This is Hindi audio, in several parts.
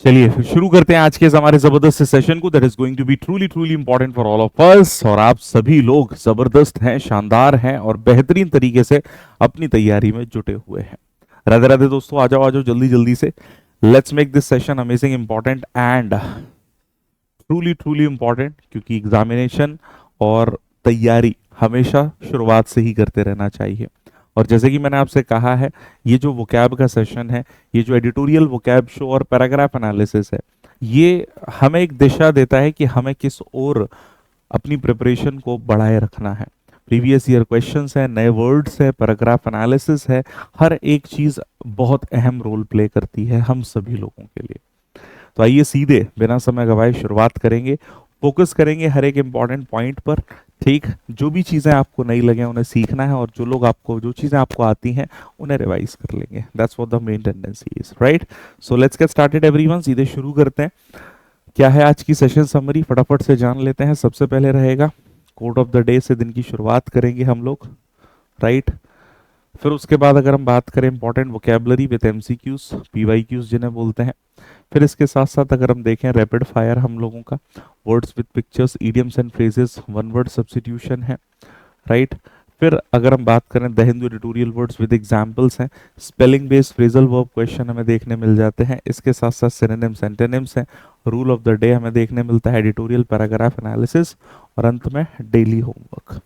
चलिए फिर शुरू करते हैं आज के इस हमारे जबरदस्त सेशन को that is going to be truly truly important for all of us. और आप सभी लोग जबरदस्त हैं, शानदार हैं और बेहतरीन तरीके से अपनी तैयारी में जुटे हुए हैं। राधे राधे दोस्तों, आ जाओ जल्दी जल्दी से। Let's make this session amazing important and truly truly important, क्योंकि एग्जामिनेशन और तैयारी हमेशा शुरुआत से ही करते रहना चाहिए। और जैसे कि मैंने आपसे कहा है, ये जो वोकैब का सेशन है, ये जो एडिटोरियल वोकैब शो और पैराग्राफ एनालिसिस है, ये हमें एक दिशा देता है कि हमें किस ओर अपनी प्रिपरेशन को बढ़ाए रखना है। प्रीवियस ईयर क्वेश्चंस है, नए वर्ड्स है, पैराग्राफ एनालिसिस है, हर एक चीज बहुत अहम रोल प्ले करती है हम सभी लोगों के लिए। तो आइए सीधे बिना समय गवाए शुरुआत करेंगे। फोकस करेंगे हर एक इंपॉर्टेंट पॉइंट पर। ठीक, जो भी चीज़ें आपको नहीं लगे उन्हें सीखना है, और जो चीज़ें आपको आती हैं उन्हें रिवाइज कर लेंगे। That's what the main tendency is, right? So let's get started everyone, सीधे शुरू करते हैं। क्या है आज की सेशन समरी, फटाफट से जान लेते हैं। सबसे पहले रहेगा कोड ऑफ द डे, से दिन की शुरुआत करेंगे हम लोग, राइट? फिर उसके बाद अगर हम बात करें important vocabulary with MCQs, PYQs जिन्हें बोलते हैं। फिर इसके साथ साथ अगर हम देखें रैपिड फायर हम लोगों का, words with pictures, idioms and phrases, one word substitution है, राइट? फिर अगर हम बात करें the Hindu editorial words with examples हैं, spelling based phrasal verb question हमें देखने मिल जाते हैं। इसके साथ साथ सिनोनिम्स एंटोनिम्स हैं, रूल ऑफ द डे हमें देखने मिलता है, एडिटोरियल पैराग्राफ एनालिसिस, और अंत में daily homework.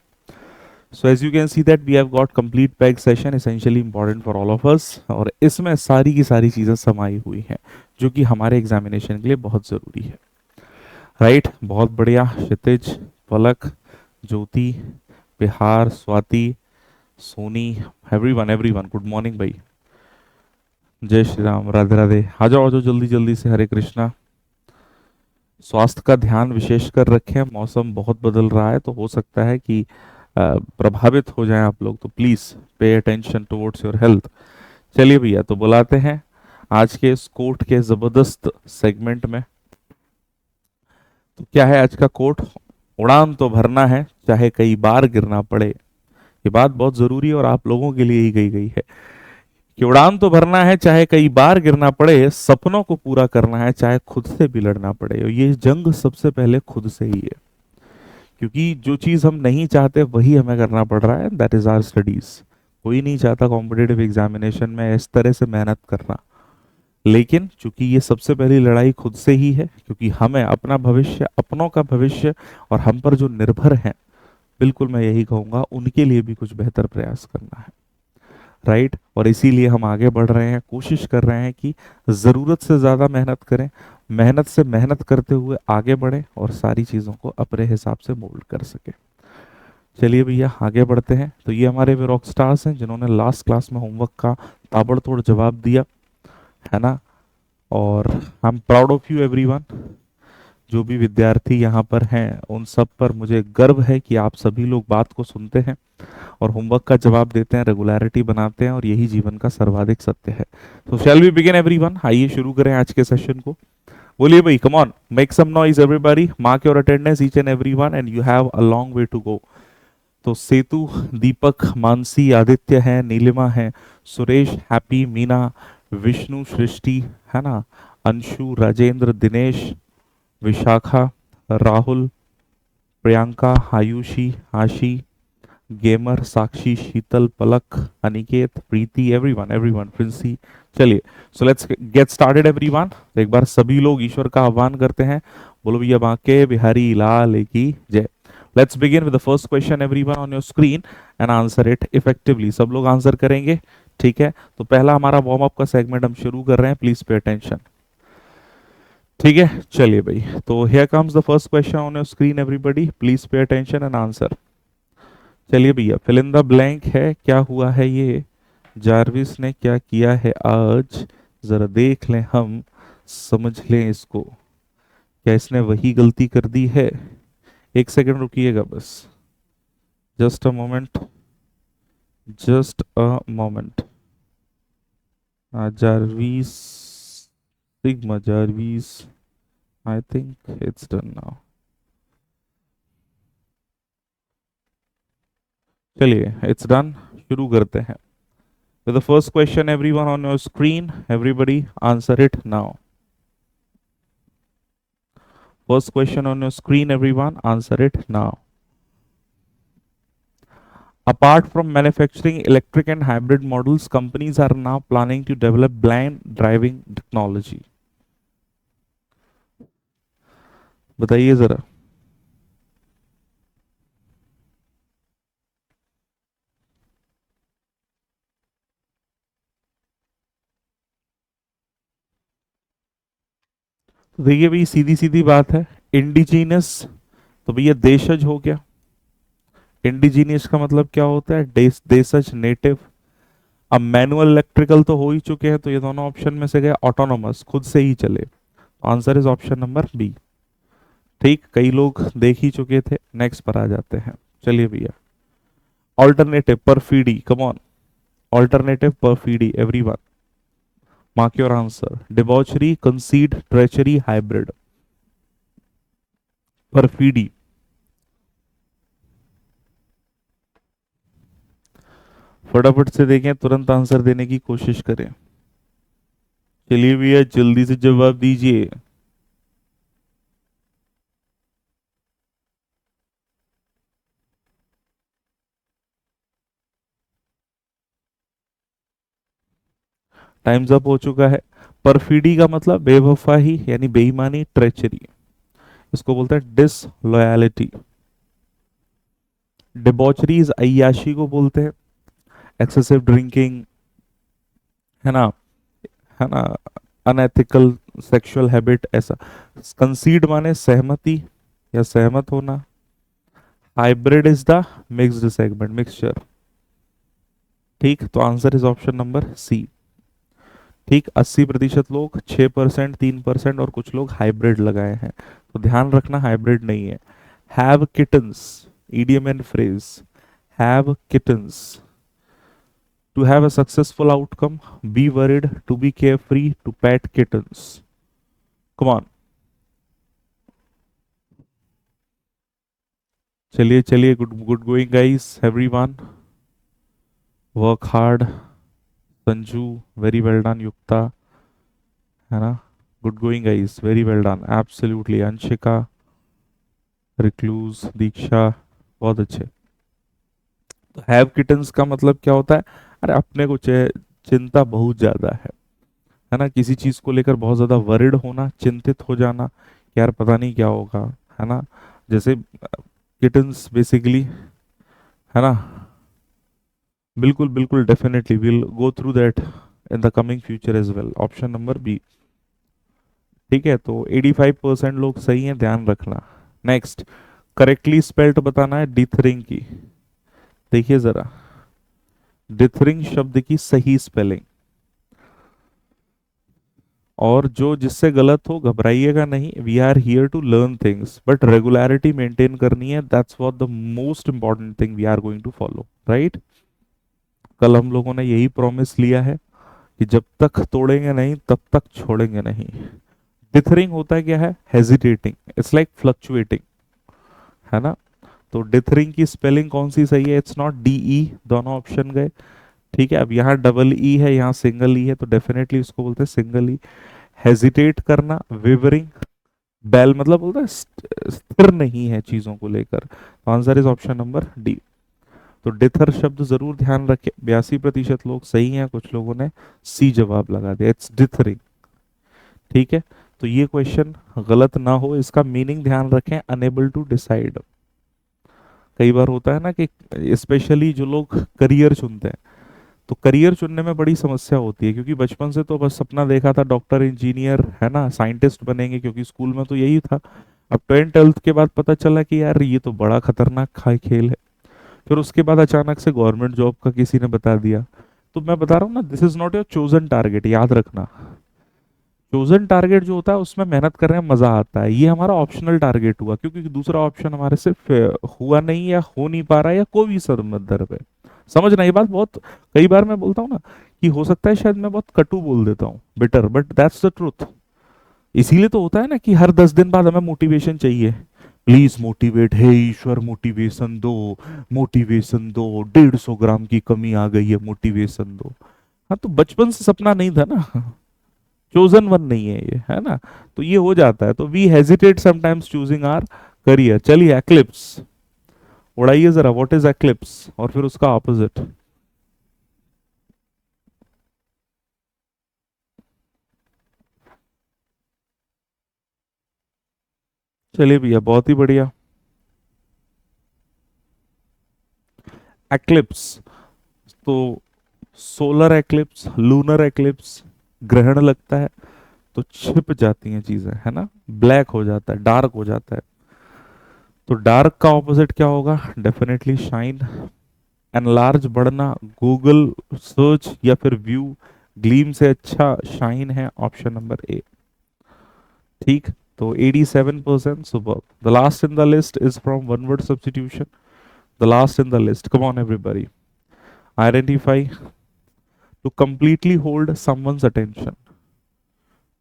So as you can see that we have got complete PEG session, essentially important for all of us, और इसमें सारी की सारी चीज़ें समाई हुई हैं जो कि हमारे एग्जामिनेशन के लिए बहुत ज़रूरी है, राइट? बहुत बढ़िया। Kshitij, Palak, Jyoti, Bihar, Swati, Soni, everyone everyone, good morning भाई। जय श्री राम, राधे राधे। आ जाओ जल्दी जल्दी से। हरे कृष्णा। स्वास्थ्य का ध्यान विशेष कर रखें, मौसम बहुत बदल रहा है, तो हो सकता है कि प्रभावित हो जाएं आप लोग, तो please pay attention towards your health. चलिए भैया, तो बुलाते हैं आज के इस कोट के जबरदस्त सेगमेंट में। तो क्या है आज का कोट? उड़ान तो भरना है चाहे कई बार गिरना पड़े। ये बात बहुत जरूरी है और आप लोगों के लिए ही कही गई है कि उड़ान तो भरना है चाहे कई बार गिरना पड़े, सपनों को पूरा करना है चाहे खुद से भी लड़ना पड़े। और ये जंग सबसे पहले खुद से ही है, क्योंकि जो चीज हम नहीं चाहते वही हमें करना पड़ रहा है, दैट इज आवर स्टडीज। कोई नहीं चाहता कॉम्पिटेटिव एग्जामिनेशन में इस तरह से मेहनत करना, लेकिन चूंकि ये सबसे पहली लड़ाई खुद से ही है, क्योंकि हमें अपना भविष्य, अपनों का भविष्य और हम पर जो निर्भर हैं, बिल्कुल मैं यही कहूंगा, उनके लिए भी कुछ बेहतर प्रयास करना है, राइट? और इसीलिए हम आगे बढ़ रहे हैं, कोशिश कर रहे हैं कि ज़रूरत से ज़्यादा मेहनत करें, मेहनत से मेहनत करते हुए आगे बढ़ें और सारी चीज़ों को अपने हिसाब से मोल्ड कर सके। चलिए भैया आगे बढ़ते हैं। तो ये हमारे वे रॉक स्टार्स हैं जिन्होंने लास्ट क्लास में होमवर्क का ताबड़तोड़ जवाब दिया, है ना? और I am proud of you everyone. जो भी विद्यार्थी यहाँ पर हैं उन सब पर मुझे गर्व है कि आप सभी लोग बात को सुनते हैं और होमवर्क का जवाब देते हैं, रेगुलरिटी बनाते हैं, और यही जीवन का सर्वाधिक सत्य है। तो शैल वी बिगिन एवरीवन? आइए शुरू करें आज के सेशन को। बोलिए भाई, come on, make some noise everybody, mark your attendance each and everyone, and you have a long way to go. तो सेतु, दीपक, मानसी, आदित्य है, नीलिमा है, सुरेश, हैप्पी, मीना, विष्णु, सृष्टि, है ना, अंशु, राजेंद्र, दिनेश, विशाखा, राहुल, प्रियंका, आयुषी, आशी, गेमर, साक्षी, शीतल, पलक, अनिकेत, प्रीति, एवरीवन एवरीवन, प्रिंसी। चलिए, so let's get started everyone. एक बार सभी लोग ईश्वर का आह्वान करते हैं, बोलो भैया बांके बिहारी लाल की जय। Let's begin with the first question everyone on your screen and answer it effectively. सब लोग आंसर करेंगे, ठीक है? तो पहला हमारा वार्म अप का सेगमेंट हम शुरू कर रहे हैं, प्लीज पे अटेंशन, ठीक है? चलिए भाई, तो here comes the first question on your screen everybody, please pay attention and answer. चलिए भैया, फिल इन द ब्लैंक है, क्या हुआ है ये, जारविस ने क्या किया है आज, जरा देख लें हम, समझ लें इसको। क्या इसने वही गलती कर दी है? एक सेकंड रुकिएगा बस, just a moment, just a moment. Jarvis, sigma Jarvis, I think it's done now. चलिए, इट्स डन, शुरू करते हैं। So the first question everyone on your screen, everybody answer it now. First question on your screen, everyone. Answer it now. Apart from manufacturing electric and hybrid models, companies are now planning to develop blind driving technology. बताइए जरा. तो देखिए भाई, सीधी सीधी बात है. इंडिजीनियस तो भैया देशज हो गया. इंडिजीनियस का मतलब क्या होता है? देशज, नेटिव. अब मैनुअल इलेक्ट्रिकल तो हो ही चुके हैं, तो ये दोनों ऑप्शन में से गए. ऑटोनोमस, खुद से ही चले. Answer is option number b. ठीक, कई लोग देख ही चुके थे. नेक्स्ट पर आ जाते हैं. चलिए भैया. Alternative perfidy, come on. Alternative perfidy, everyone. Mark your answer. Debauchery, concede, treachery, hybrid. Perfidy. फटाफट से देखें, तुरंत आंसर देने की कोशिश करें. चलिए भैया, जल्दी से जवाब दीजिए. टाइम्स अप हो चुका है. परफीडी का मतलब बेवफाही यानी बेईमानी, ट्रेचरी. इसको बोलते हैं डिसलॉयलिटी. डिबॉचरीज अय्याशी को बोलते हैं. एक्सेसिव ड्रिंकिंग, है ना, है ना, अनएथिकल सेक्सुअल हैबिट, ऐसा. कंसीड माने सहमति या सहमत होना. Hybrid is the mixed segment, mixture. ठीक, तो answer is option number c. ठीक, 80% लोग, 6%, 3% और कुछ लोग हाइब्रिड लगाए हैं. तो ध्यान रखना, हाइब्रिड नहीं है. Have kittens, idiom and phrase. Have kittens. To have a successful outcome, be worried, to be carefree, to pet kittens. Come on. चलिए चलिए, good good going guys, everyone. Work hard. Sanju, very well done. Yukta, है ना. Good going guys, very well done, absolutely. Anshika, recluse, Diksha, बहुत अच्छे. तो हैव किटन्स का मतलब क्या होता है? अरे अपने को चिंता बहुत ज्यादा है ना. किसी चीज को लेकर बहुत ज्यादा वरिड होना, चिंतित हो जाना कि यार पता नहीं क्या होगा, है ना. जैसे किटन्स बेसिकली, है ना. बिल्कुल बिल्कुल, definitely will go through that in the coming future as well. Option number b. ठीक है, तो 85% लोग सही हैं, ध्यान रखना. नेक्स्ट, करेक्टली स्पेल्ड बताना है डिथरिंग की. देखिए जरा, डिथरिंग शब्द की सही स्पेलिंग. और जो जिससे गलत हो घबराइएगा नहीं. We are here to learn things, but regularity maintain करनी है. That's what the most important thing we are going to follow, right. कल हम लोगों ने यही प्रॉमिस लिया है कि जब तक तोड़ेंगे नहीं तब तक छोड़ेंगे नहीं. डिथरिंग होता है क्या है? हेजिटेटिंग. इट्स लाइक फ्लक्चुएटिंग, है ना. तो डिथरिंग की स्पेलिंग कौन सी सही है? इट्स नॉट डी ई, दोनों ऑप्शन गए. ठीक है, अब यहाँ डबल ई है, यहाँ सिंगल ई है, तो डेफिनेटली इसको बोलते हैं सिंगल ई. हेजिटेट करना, विवरिंग. बेल मतलब बोलता है स्थिर नहीं है चीजों को लेकर. Answer is option number D. तो डिथर शब्द जरूर ध्यान रखें. 82% लोग सही हैं, कुछ लोगों ने सी जवाब लगा दिया. It's dithering. ठीक है, तो ये क्वेश्चन गलत ना हो, इसका मीनिंग ध्यान रखें. Unable to decide. कई बार होता है ना कि स्पेशली जो लोग करियर चुनते हैं, तो करियर चुनने में बड़ी समस्या होती है, क्योंकि बचपन से तो बस सपना देखा था डॉक्टर, इंजीनियर, है ना, साइंटिस्ट बनेंगे, क्योंकि स्कूल में तो यही था. अब 10th 12th के बाद पता चला कि यार ये तो बड़ा खतरनाक खेल है. फिर उसके बाद अचानक से गवर्नमेंट जॉब का किसी ने बता दिया. तो मैं बता रहा हूँ ना, this is not your chosen target, याद रखना. चोजन टारगेट जो होता है उसमें मेहनत करने में मजा आता है. ये हमारा ऑप्शनल टारगेट हुआ, क्योंकि दूसरा ऑप्शन हमारे से हुआ नहीं, या हो नहीं पा रहा है, या कोई भी संदर्भ है. समझना ये बात. बहुत कई बार मैं बोलता हूँ ना कि हो सकता है शायद मैं बहुत कटु बोल देता हूँ, bitter, but that's the truth. इसीलिए तो होता है ना कि हर 10 दिन बाद हमें मोटिवेशन चाहिए. प्लीज मोटिवेट, हे ईश्वर मोटिवेशन दो, मोटिवेशन दो, 150 ग्राम की कमी आ गई है, मोटिवेशन दो. हाँ, तो बचपन से सपना नहीं था ना. चोजन वन नहीं है ये, है ना। तो ये हो जाता है, तो we hesitate sometimes choosing our career. चलिए एक्लिप्स उड़ाइए जरा, व्हाट इज एक्लिप्स, और फिर उसका ऑपोजिट। चलिए भैया, बहुत ही बढ़िया। एक्लिप्स तो सोलर एक्लिप्स, लूनर एक्लिप्स, ग्रहण लगता है तो छिप जाती हैं चीजें, है ना, ब्लैक हो जाता है, डार्क हो जाता है। तो डार्क का ऑपोजिट क्या होगा, डेफिनेटली शाइन। एनलार्ज बढ़ना, गूगल सर्च या फिर व्यू, ग्लीम से अच्छा शाइन है, ऑप्शन नंबर ए। ठीक, तो 87%, super. The last in the list is from one word substitution. The last in the list, come on everybody, identify. To completely hold someone's attention,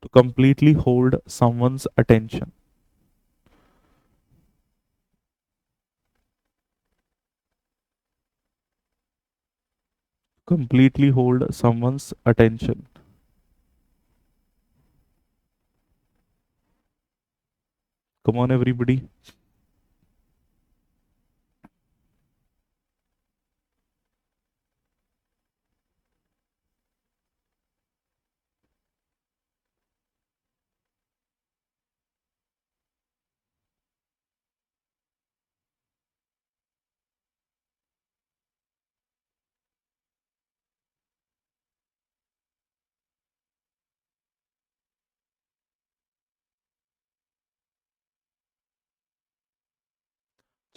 to completely hold someone's attention. Completely hold someone's attention. Come on, everybody.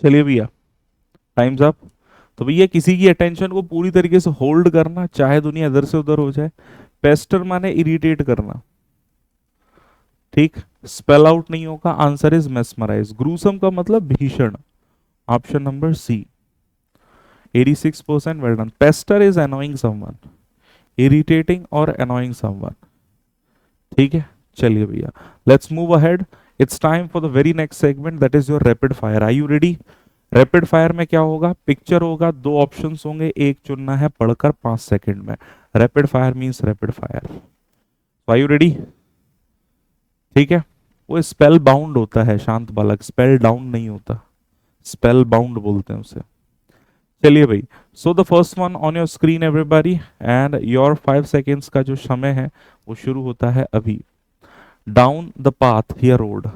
चलिए भैया, टाइम्स अप। तो भैया किसी की अटेंशन को पूरी तरीके से होल्ड करना, चाहे दुनिया इधर से उधर हो जाए। पेस्टर माने इरिटेट करना। ठीक, स्पेल आउट नहीं होगा, आंसर इज मेस्मराइज। ग्रूसम का मतलब भीषण, option number c. 86%, well done. Pester is annoying someone, irritating और अनोइंग समवन। ठीक है, चलिए भैया, let's move ahead. It's time for the very next segment, that is your rapid fire. Are you ready? Rapid fire में क्या होगा, पिक्चर होगा, दो ऑप्शंस होंगे, एक चुनना है पढ़कर 5 सेकंड में। Rapid fire means rapid fire. Are you ready? ठीक है। वो स्पेल बाउंड होता है शांत बालक, स्पेल डाउन नहीं होता, स्पेल बाउंड बोलते हैं उसे। चलिए भाई, so the first one on your screen everybody, and your 5 seconds का जो समय है वो शुरू होता है अभी। Down the path here road,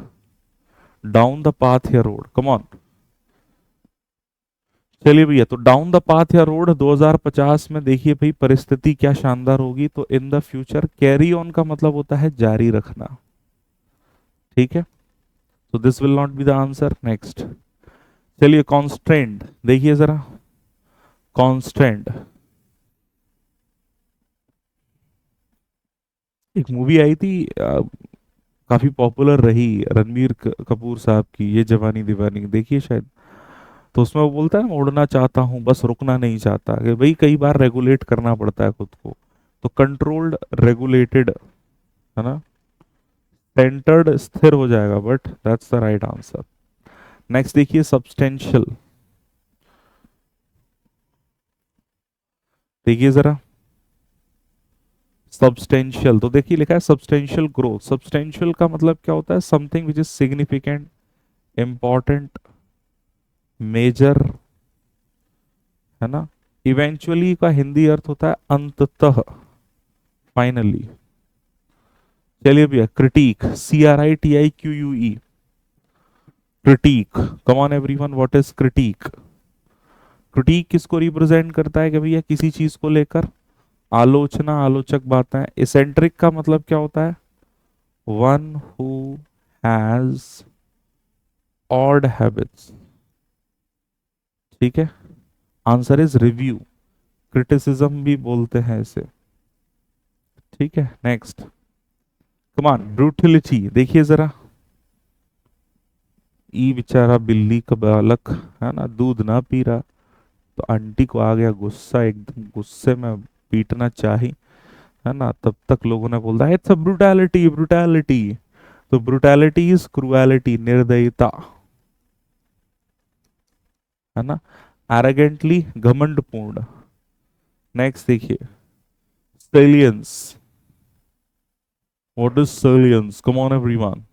down the path here road, come on. चलिए भैया, तो डाउन द पाथ या रोड 2050 में देखिए भाई परिस्थिति क्या शानदार होगी। तो in the future, carry on का मतलब होता है जारी रखना। ठीक है, तो this will not be the answer. Next, चलिए कॉन्स्ट्रेंट देखिए जरा, कॉन्स्ट्रेंट। एक मूवी आई थी, काफी पॉपुलर रही, रणबीर कपूर साहब की, ये जवानी दीवानी, देखिए शायद। तो उसमें वो बोलता है ना, उड़ना चाहता हूँ बस रुकना नहीं चाहता, कि भाई कई बार रेगुलेट करना पड़ता है खुद को। तो कंट्रोल्ड, रेगुलेटेड, है ना, सेंटर्ड स्थिर हो जाएगा, but that's the right answer. Next देखिए, सब्सटेंशियल। देखिए जरा, सब्सटेंशियल, तो देखिए लिखा है सब्सटेंशियल ग्रोथ। सब्सटेंशियल का मतलब क्या होता है, something which is significant, important, major, है ना। इवेंचुअली का हिंदी अर्थ होता है अंततः, फाइनली। चलिए भैया, critic, CRITIQUE, critic. Come on everyone, what is critic? Critic किसको रिप्रेजेंट करता है, कि भैया किसी चीज को लेकर आलोचना, आलोचक बातें। इसेंट्रिक का मतलब क्या होता है, one who has odd habits. ठीक है, आंसर इज रिव्यू, क्रिटिसिज्म भी बोलते हैं इसे। ठीक है, नेक्स्ट, कमान, ब्रूटिलिटी देखिए जरा। ई बेचारा बिल्ली का बालक, है ना, दूध ना पी रहा, तो आंटी को आ गया गुस्सा, एकदम गुस्से में पीटना चाहिए, है ना। तब तक लोगों ने बोला इट्स अ ब्रूटैलिटी, ब्रूटैलिटी। तो ब्रूटैलिटी इज क्रूएलिटी, निर्दयता, है ना। एरोगेंटली, घमंडपूर्ण। नेक्स्ट देखिए, salience. What is salience? Come on everyone.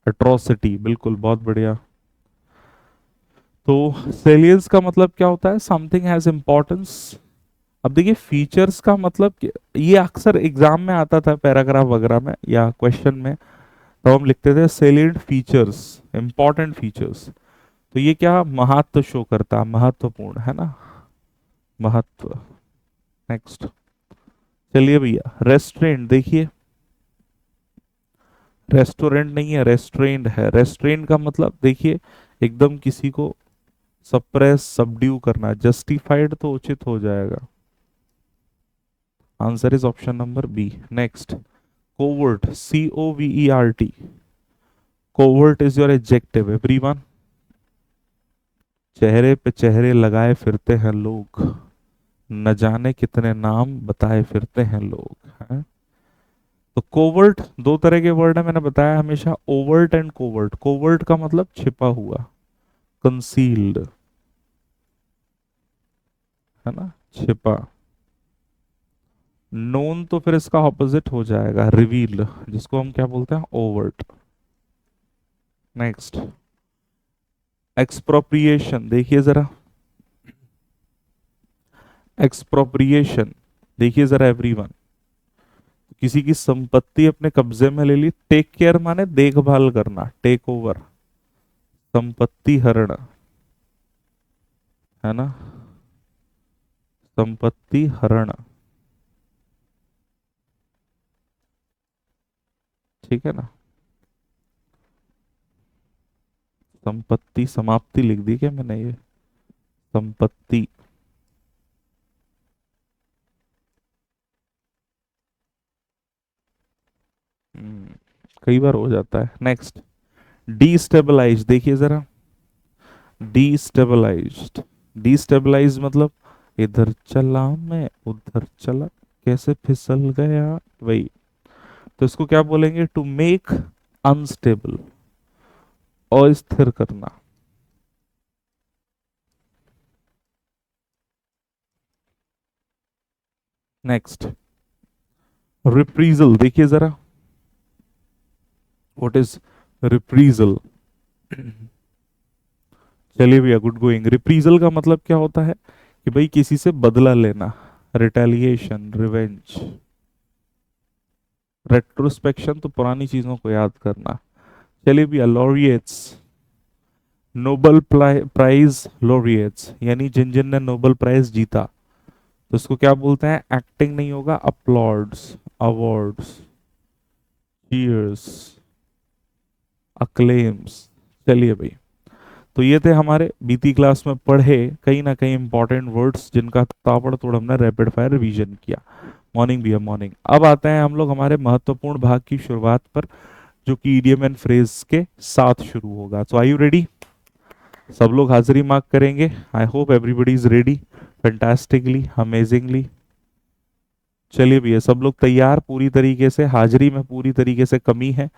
Atrocity, बिल्कुल, बहुत बढ़िया। तो सेलियंस का मतलब क्या होता है? Something has importance. अब देखिए फीचर्स का मतलब ये अक्सर एग्जाम में आता था पैराग्राफ वगैरह में या क्वेश्चन में, तो हम लिखते थे सेलिएंट फीचर्स, इंपॉर्टेंट फीचर्स। तो ये क्या महत्व शो करता, महत्वपूर्ण है ना, महत्व। नेक्स्ट, चलिए भैया, रेस्ट्रेंट देखिए, रेस्टोरेंट नहीं है, रेस्ट्रेंट है। रेस्ट्रेंट का मतलब देखिए एकदम किसी को सप्रेस, सबड्यू करना। जस्टिफाइड तो उचित हो जाएगा। Answer is option number b. Next, covert, COVERT। Covert is your adjective everyone. चेहरे पे चेहरे लगाए फिरते हैं लोग, न जाने कितने नाम बताए फिरते हैं लोग, हैं? तो कोवर्ट दो तरह के वर्ड है, मैंने बताया हमेशा, ओवर्ट एंड कोवर्ट। कोवर्ट का मतलब छिपा हुआ, कंसील्ड, है ना, छिपा। नोन तो फिर इसका ऑपोजिट हो जाएगा, रिवील, जिसको हम क्या बोलते हैं, ओवर्ट। नेक्स्ट, एक्सप्रोप्रिएशन देखिए जरा, एक्सप्रोप्रिएशन देखिए जरा एवरीवन। किसी की संपत्ति अपने कब्जे में ले ली। टेक केयर माने देखभाल करना, टेक ओवर, संपत्ति हरण, है ना, संपत्ति हरण, ठीक है ना। संपत्ति समाप्ति लिख दी क्या मैंने, ये संपत्ति। हम्म, कई बार हो जाता है। नेक्स्ट, डीस्टेबलाइज देखिए जरा, डीस्टेबलाइज्ड। डीस्टेबलाइज मतलब इधर चला मैं उधर चला, कैसे फिसल गया, वही। तो इसको क्या बोलेंगे, टू मेक अनस्टेबल, अस्थिर करना। नेक्स्ट, रिप्रीजल देखिए जरा, व्हाट इज रिप्रीजल? चलिए भैया, गुड गोइंग। रिप्रीजल का मतलब क्या होता है कि भाई किसी से बदला लेना, रिटेलिएशन, रिवेंज। रेट्रोस्पेक्शन तो पुरानी चीजों को याद करना। चलिए भैया, लॉरिएट्स, नोबल प्राइज लॉरिएट्स, यानी जिन जिन ने नोबेल प्राइज जीता, तो इसको क्या बोलते हैं? एक्टिंग नहीं होगा, अप्लॉड्स, अवार्ड्स, चीयर्स, अक्लेम्स। चलिए भाई, तो ये थे हमारे बीती क्लास में पढ़े कहीं ना कहीं इंपॉर्टेंट वर्ड्स, जिनका ताबड़तोड़ हमने रैपिड फायर रिवीजन किया। मॉर्निंग भैया मॉर्निंग। अब आते हैं हम लोग हमारे महत्वपूर्ण भाग की शुरुआत पर, जो कि इडियम एंड फ्रेज के साथ शुरू होगा। तो आर यू रेडी? सब लोग हाजिरी मार्क करेंगे। I hope everybody is ready, fantastically, amazingly. चलिए भैया, सब लोग तैयार पूरी तरीके से? हाजिरी में पूरी तरीके से कमी है,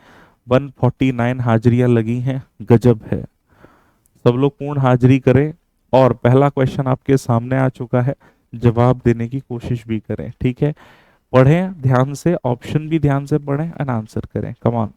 149 हाजिरियां लगी हैं, गजब है। सब लोग पूर्ण हाजिरी करें, और पहला क्वेश्चन आपके सामने आ चुका है, जवाब देने की कोशिश भी करें, ठीक है। पढ़ें ध्यान से, ऑप्शन भी ध्यान से पढ़ें एंड आंसर करें, कम ऑन।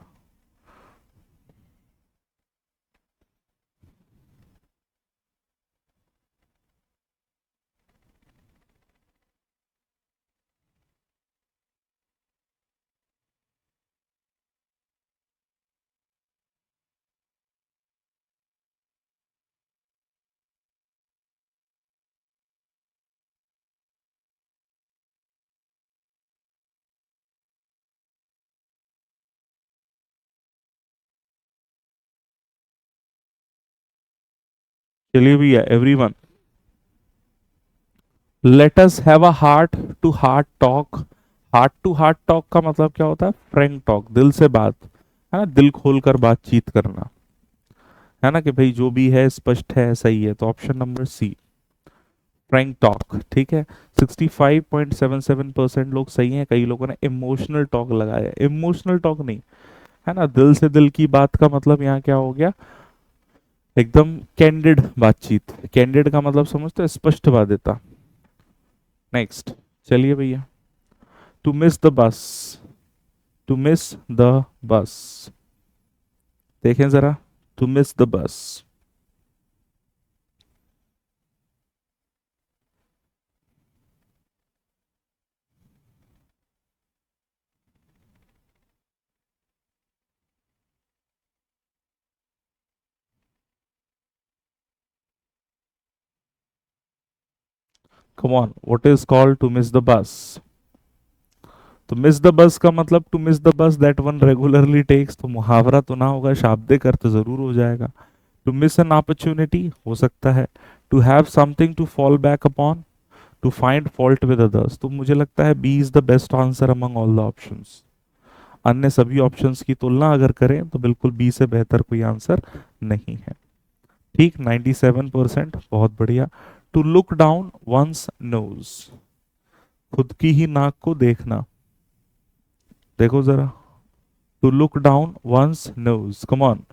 चलिए भैया everyone, let us have a heart to heart talk. Heart to heart talk का मतलब क्या होता है? फ्रैंक टॉक, दिल से बात, है ना, दिल खोलकर बातचीत करना, है ना, कि भाई जो भी है स्पष्ट है, सही है। तो option number c, frank talk, ठीक है। 65.77% लोग सही हैं। कई लोगों ने इमोशनल टॉक लगाया, इमोशनल टॉक नहीं, है ना, दिल से दिल की बात का मतलब यहाँ क्या हो गया, एकदम कैंडिड बातचीत। कैंडिड का मतलब समझते हो? स्पष्ट बात देता। नेक्स्ट, चलिए भैया, to miss the bus, to miss the bus, देखें जरा, to miss the bus. Come on, what is called to miss the bus? तो मिस द बस का मतलब to miss the bus that one regularly takes, तो मुहावरा तो ना होगा, शाब्दिक अर्थ जरूर हो जाएगा। टू मिस एन अपॉर्चुनिटी हो सकता है। To have something to fall back upon, to find fault with others. तो मुझे लगता है B is the best answer among all the options. अन्य सभी ऑप्शंस की तुलना अगर करें तो बिल्कुल बी से बेहतर कोई आंसर नहीं है। ठीक, 97%, बहुत बढ़िया। To look down one's nose, खुद की ही नाक को देखना, देखो जरा, to look down one's nose, come on.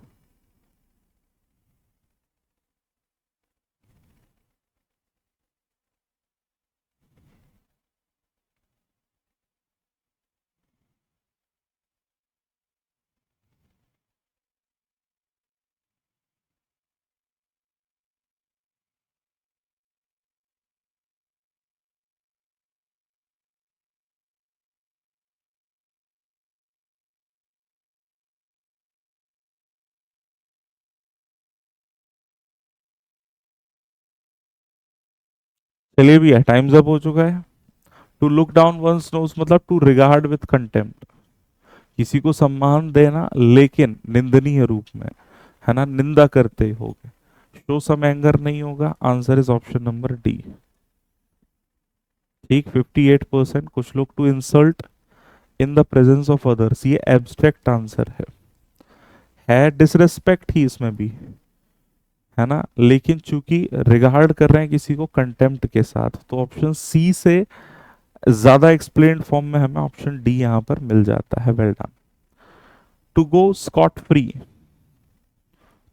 चलिए भैया, टाइम्स अप हो चुका है। To look down one's nose मतलब टू रिगार्ड विथ कंटेम्प्ट, किसी को सम्मान देना लेकिन निंदनीय रूप में, है ना, निंदा करते हो गए। शो सम एंगर नहीं होगा, answer is option number D. ठीक, 58%। कुछ लोग to insult in the presence of others, ये एब्स्ट्रैक्ट आंसर है डिसरेस्पेक्ट ही इसमें भी, है ना, लेकिन चूंकि रिगार्ड कर रहे हैं किसी को कंटेम्प्ट के साथ, तो ऑप्शन सी से ज्यादा एक्सप्लेन्ड फॉर्म में हमें ऑप्शन डी यहां पर मिल जाता है। Well done. To go scot free,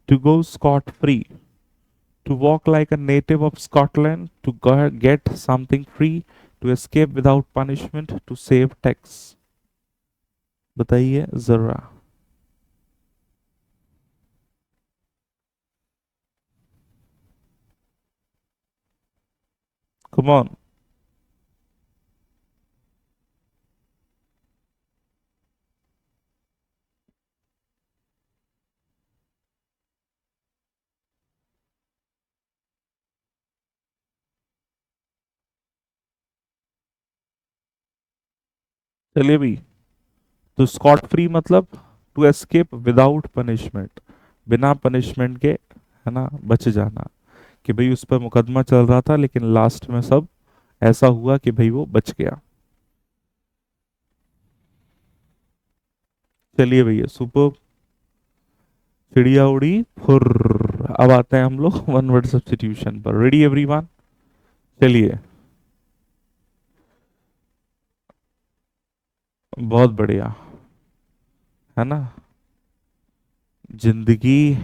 to go scot free, to walk like a native of Scotland, to get something free, to escape without punishment, to save tax। बताइए जरा। कम ऑन। चलिए भी, तो स्कॉट फ्री मतलब टू एस्केप विदाउट पनिशमेंट, बिना पनिशमेंट के, है ना, बच जाना, कि भाई उस पर मुकदमा चल रहा था लेकिन लास्ट में सब ऐसा हुआ कि भाई वो बच गया। चलिए भैया, सुपर, चिड़िया उड़ी फुर्र। अब आते हैं हम लोग वन वर्ड सब्स्टिट्यूशन पर। Ready everyone? चलिए, बहुत बढ़िया, है ना, जिंदगी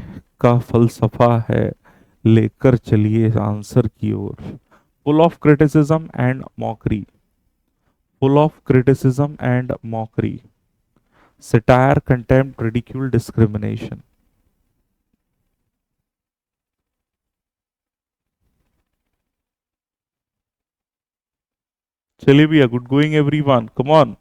का फलसफा है, लेकर चलिए आंसर की ओर। Full of criticism and mockery, full of criticism and mockery, satire, contempt, ridicule, discrimination. चलिए भैया, good going everyone, come on.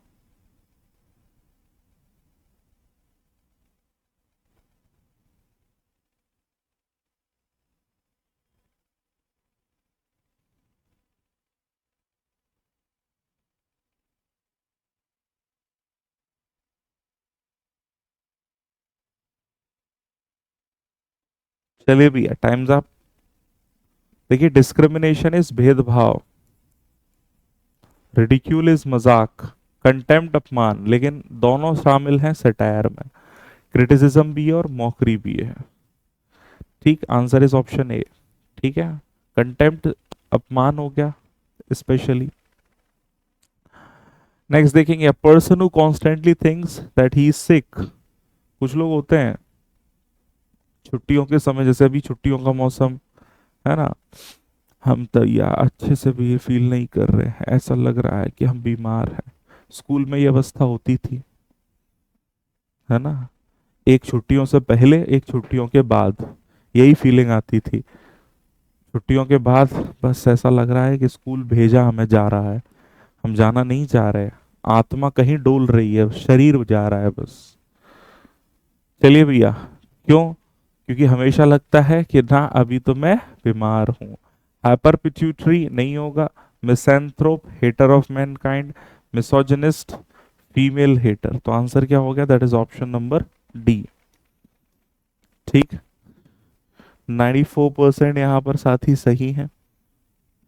चलिए भैया, टाइम्स अप। देखिए, डिस्क्रिमिनेशन इज भेदभाव, रिडिक्यूल इज मजाक, कंटेम्प्ट अपमान, लेकिन दोनों शामिल हैं सटायर में, क्रिटिसिज्म भी है और मॉकरी भी है। ठीक, आंसर इज ऑप्शन ए। ठीक है, कंटेम्प्ट अपमान हो गया स्पेशली। नेक्स्ट देखेंगे, a person who constantly thinks that he is sick. कुछ लोग होते हैं छुट्टियों के समय, जैसे अभी छुट्टियों का मौसम है ना, हम तो यार अच्छे से भी फील नहीं कर रहे हैं, ऐसा लग रहा है कि हम बीमार हैं, स्कूल में ये अवस्था होती थी, है ना? एक छुट्टियों से पहले, एक छुट्टियों के बाद, यही फीलिंग आती थी। छुट्टियों के बाद बस ऐसा लग रहा है कि स्कूल भेजा हमें जा रहा है, हम जाना नहीं चाह रहे। आत्मा कहीं डोल रही है, शरीर जा रहा है बस। चलिए भैया, क्यों? क्योंकि हमेशा लगता है कि ना अभी तो मैं बीमार हूँ। हाइपर पिट्यूटरी नहीं होगा। Misanthrope, hater of mankind, misogynist, female hater. तो आंसर क्या हो गया? That is option number D. ठीक, 94% यहाँ पर साथी सही है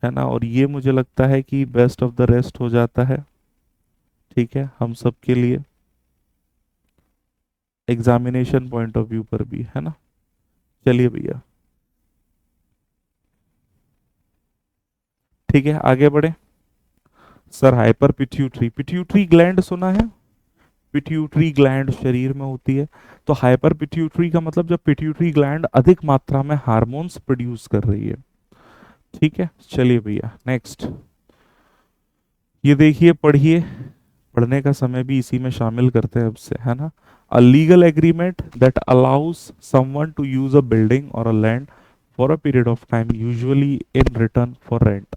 ना? और ये मुझे लगता है कि बेस्ट ऑफ द रेस्ट हो जाता है, ठीक है, हम सब के लिए, एग्जामिनेशन पॉइंट ऑफ व्यू पर भी, है ना? चलिए भैया, ठीक है, आगे बढ़े। Sir hyper pituitary, pituitary gland सुना है? पिट्यूटरी ग्लैंड शरीर में होती है। तो हाइपर पिट्यूटरी का मतलब जब पिट्यूटरी ग्लैंड अधिक मात्रा में हार्मोन्स प्रोड्यूस कर रही है। ठीक है, चलिए भैया नेक्स्ट। ये देखिए, पढ़िए, पढ़ने का समय भी इसी में शामिल करते हैं अब से, है ना? A legal agreement that allows someone to use a building और a land for a period of time, usually in return for rent.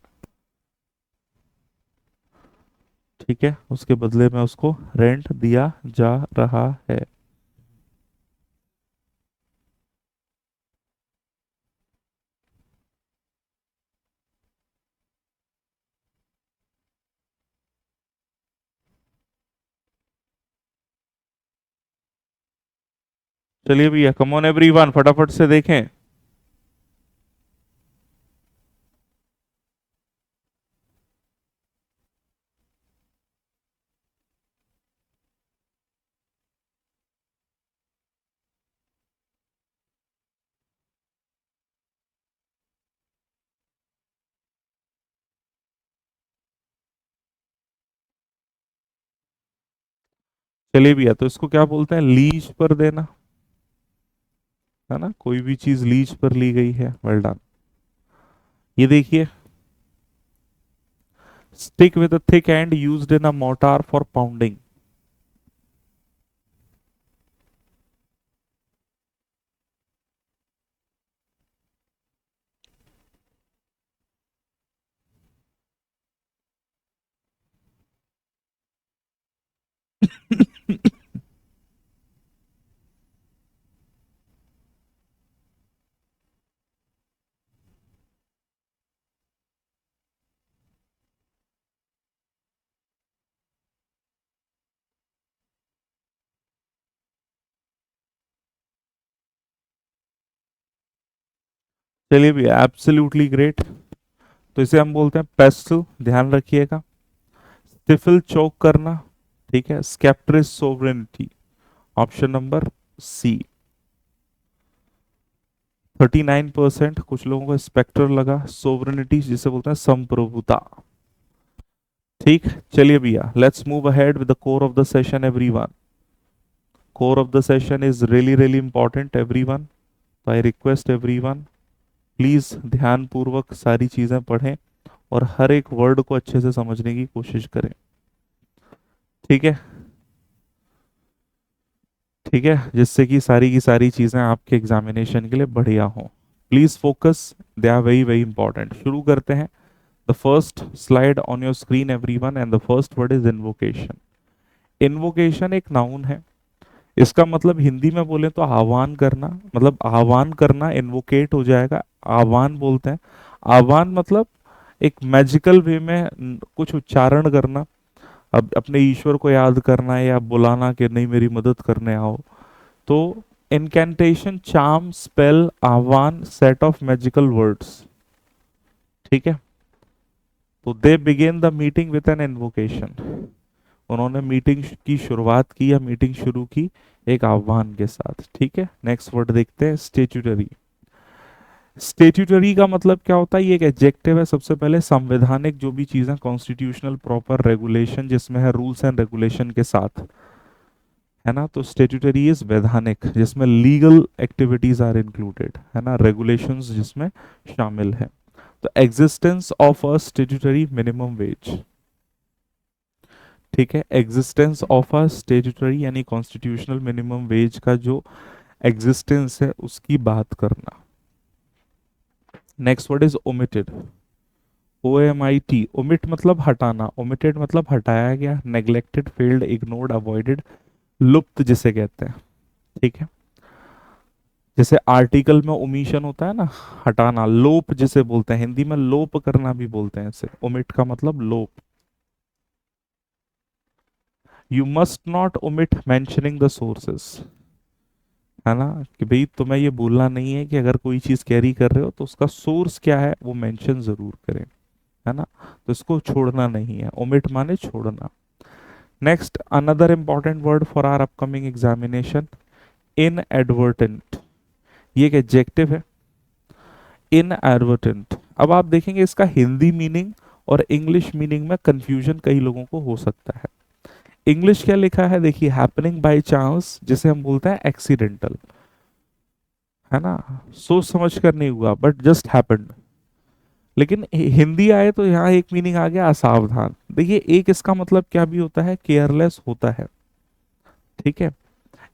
ठीक है, उसके बदले में उसको रेंट दिया जा रहा है। चलिए भैया, कम ऑन एवरीवन, फटाफट से देखें। चलिए भैया, तो इसको क्या बोलते हैं? लीज पर देना, है ना? कोई भी चीज लीज पर ली गई है। Well done. ये देखिए, stick with a thick and used in a mortar for pounding. चलिए भैया, एब्सोल्युटली ग्रेट। तो इसे हम बोलते हैं पेस्टल, ध्यान रखिएगा। स्टिफल, चोक करना, ठीक है। स्केप्ट्रिस, सोवरेनिटी, ऑप्शन नंबर सी। 39%। कुछ लोगों को स्पेक्टर लगा। सोवरेनिटी जिसे बोलते हैं संप्रभुता। ठीक, चलिए भैया, let's move ahead with the core of the session everyone. Core of the session is really really important everyone. तो आई रिक्वेस्ट एवरीवन, प्लीज ध्यान पूर्वक सारी चीजें पढ़ें और हर एक वर्ड को अच्छे से समझने की कोशिश करें। ठीक है, ठीक है, जिससे कि सारी की सारी चीजें आपके एग्जामिनेशन के लिए बढ़िया हो। Please focus, they are very very important. शुरू करते हैं। The first slide on your screen everyone, and the first word is invocation. Invocation एक नाउन है। इसका मतलब हिंदी में बोले तो आह्वान करना, मतलब आह्वान करना इन्वोकेट हो जाएगा। आह्वान बोलते हैं। आह्वान मतलब एक मैजिकल वे में कुछ उच्चारण करना। अब अपने ईश्वर को याद करना है या बुलाना कि नहीं मेरी मदद करने आओ। तो इनकेंटेशन, चार्म, स्पेल, आह्वान, सेट ऑफ मैजिकल वर्ड्स। ठीक है, तो they begin the meeting with an invocation. उन्होंने मीटिंग की शुरुआत की या मीटिंग शुरू की एक आह्वान के साथ। ठीक है, नेक्स्ट वर्ड देखते हैं, स्टेट्यूटरी। स्टेट्यूटरी का मतलब क्या होता है? ये एक एडजेक्टिव है। सबसे पहले संवैधानिक जो भी चीजें, कॉन्स्टिट्यूशनल प्रॉपर रेगुलेशन जिसमें है, रूल्स एंड रेगुलेशन के साथ, है ना? तो स्टेट्यूटरी इज वैधानिक, जिसमें लीगल एक्टिविटीज आर इंक्लूडेड, है ना, रेगुलेशंस जिसमें शामिल है। तो existence of a statutory minimum wage. ठीक है, एग्जिस्टेंस ऑफ अ स्टेट्यूटरी यानी कॉन्स्टिट्यूशनल मिनिमम वेज का जो एग्जिस्टेंस है उसकी बात करना। Next word is omitted, OMIT, omit मतलब हटाना, ओमिटेड मतलब हटाया गया, नेग्लेक्टेड, फेल्ड, इग्नोर्ड, अवॉइडेड, लुप्त जिसे कहते हैं। ठीक है, जैसे आर्टिकल में ओमिशन होता है ना, हटाना, लोप जिसे बोलते हैं, हिंदी में लोप करना भी बोलते हैं इसे, ओमिट का मतलब लोप। You must not omit mentioning the sources, है ना, कि भाई तुम्हें ये भूलना नहीं है कि अगर कोई चीज कैरी कर रहे हो तो उसका सोर्स क्या है वो मेंशन जरूर करें, है ना, तो इसको छोड़ना नहीं है, ओमिट माने छोड़ना। Next, another important word for are upcoming examination, inadvertent, ये एक एडजेक्टिव है, इनएडवर्टेंट। अब आप देखेंगे इसका हिंदी मीनिंग और इंग्लिश मीनिंग में कंफ्यूजन कई लोगों को हो सकता है। इंग्लिश क्या लिखा है देखिए, हैपनिंग बाय चांस, जिसे हम बोलते हैं एक्सीडेंटल, है ना, सोच समझ कर नहीं हुआ बट जस्ट हैपेंड। लेकिन हिंदी आए तो यहाँ एक मीनिंग आ गया असावधान। देखिए एक इसका मतलब क्या भी होता है, केयरलेस होता है, ठीक है।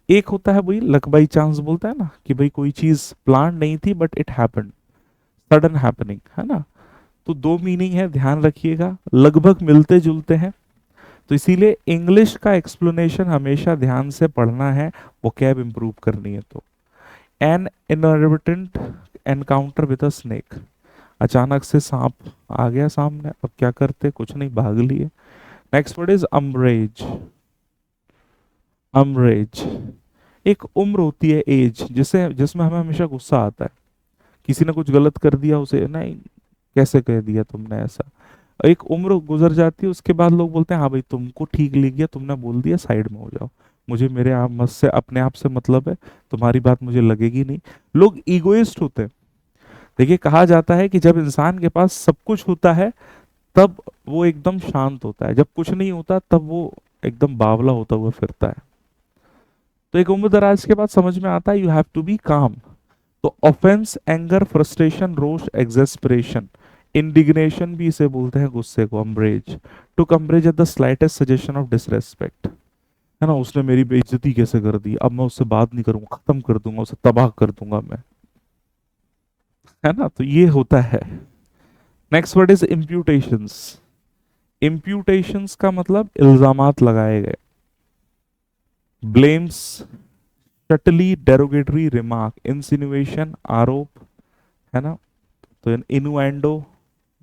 एक होता है भाई लक बाई चांस, बोलता है ना कि भाई कोई चीज प्लान नहीं थी but it happened, sudden happening, है ना। तो दो मीनिंग है, ध्यान रखिएगा, लगभग मिलते जुलते हैं। तो इसीलिए इंग्लिश का एक्सप्लेनेशन हमेशा ध्यान से पढ़ना है, वोकैब इंप्रूव करनी है। तो an inadvertent encounter with a snake, अचानक से सांप आ गया सामने, अब क्या करते, कुछ नहीं, भाग लिए। Next word is umbrage, umbrage एक उम्र होती है, एज, जिसे जिसमें हमें हमेशा गुस्सा आता है, किसी ने कुछ गलत कर दिया उसे, नहीं कैसे कह दिया तुमने ऐसा। एक उम्र गुजर जाती है, उसके बाद लोग बोलते हैं हाँ भाई तुमको ठीक लग गया, तुमने बोल दिया, साइड में हो जाओ, मुझे मेरे आप मत से अपने आप से मतलब है, तुम्हारी बात मुझे लगेगी नहीं। लोग ईगोइस्ट होते हैं। देखिए कहा जाता है कि जब इंसान के पास सब कुछ होता है तब वो एकदम शांत होता है, जब कुछ नहीं होता तब वो एकदम बावला होता हुआ फिरता है। तो एक उम्र दराज के बाद समझ में आता है यू हैव टू बी काम। तो ऑफेंस, एंगर, फ्रस्ट्रेशन, रोष, एग्जेस्परेशन, इंडिग्नेशन भी इसे बोलते हैं गुस्से को, umbrage, to umbrage at the slightest suggestion of disrespect, है ना, उसने मेरी बेइज्जती कैसे कर दी, अब मैं उससे बात नहीं करूंगा, खत्म कर दूंगा उसे, तबाह कर दूंगा मैं, है ना, तो ये होता है। नेक्स्ट वर्ड इज इम्प्यूटेशंस, इम्प्यूटेशंस का मतलब इल्जामात लगाए गए, ब्लेम्स, शटली डेरोगेटरी रिमार्क, इंसिनुएशन, आरोप, है ना, तो इनुएंडो,